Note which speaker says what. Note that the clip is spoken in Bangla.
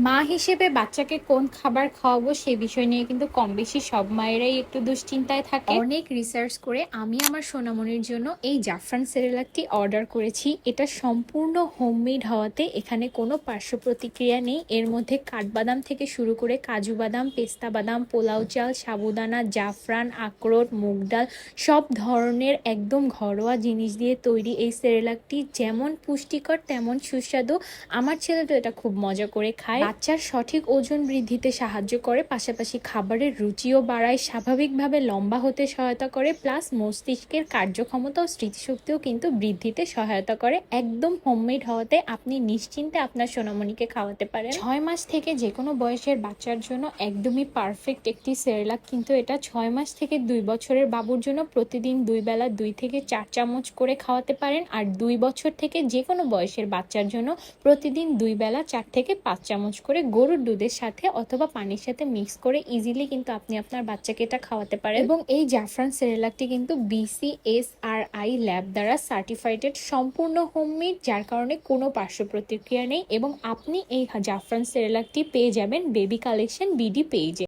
Speaker 1: মা হিসেবে বাচ্চাকে কোন খাবার খাওয়াবো সে বিষয় নিয়ে কিন্তু কম বেশি সব মায়েরাই একটু দুশ্চিন্তায় থাকে। অনেক রিসার্চ করে আমি আমার সোনামণির জন্য এই জাফরান সেরেলাকটি অর্ডার করেছি। এটা সম্পূর্ণ হোমমেড হওয়াতে এখানে কোনো পার্শ্ব প্রতিক্রিয়া নেই। এর মধ্যে কাঠবাদাম থেকে শুরু করে কাজু বাদাম, পেস্তা বাদাম, পোলাও চাল, সাবুদানা, জাফরান, আখরোট, মুগ ডাল সব ধরনের একদম ঘরোয়া জিনিস দিয়ে তৈরি এই সেরেলাকটি যেমন পুষ্টিকর তেমন সুস্বাদু। আমার ছেলে তো এটা খুব মজা করে খায়। বাচ্চার সঠিক ওজন বৃদ্ধিতে সাহায্য করে, পাশাপাশি খাবারের রুচিও বাড়ায়, স্বাভাবিকভাবে লম্বা হতে সহায়তা করে, প্লাস মস্তিষ্কের কার্যক্ষমতা ও স্মৃতিশক্তিও কিন্তু বৃদ্ধিতে সহায়তা করে। একদম হোমমেড হওয়াতে আপনি নিশ্চিন্তে আপনার সোনামণিকে খাওয়াতে পারেন। 6 মাস থেকে যে কোনো বয়সের বাচ্চার জন্য একদমই পারফেক্ট একটি সেরেলাক, কিন্তু এটা 6 মাস থেকে 2 বছরের বাবুর জন্য প্রতিদিন 2 বেলা 2 থেকে 4 চামচ করে খাওয়াতে পারেন। আর 2 বছর থেকে যে কোনো বয়সের বাচ্চার জন্য প্রতিদিন 2 বেলা 4 থেকে 5 চামচ করে গরুর দুধের সাথে অথবা পানির সাথে মিক্স করে ইজিলি কিন্তু আপনি আপনার বাচ্চাকে এটা খাওয়াতে পারেন। এবং এই জাফরান সেরেলাকটি কিন্তু BCSRI ল্যাব দ্বারা সার্টিফাইডেড, সম্পূর্ণ হোমমেড, যার কারণে কোনো পার্শ্ব প্রতিক্রিয়া নেই। এবং আপনি এই জাফরান সেরেলাকটি পেয়ে যাবেন বেবি কালেকশন BD পেজে।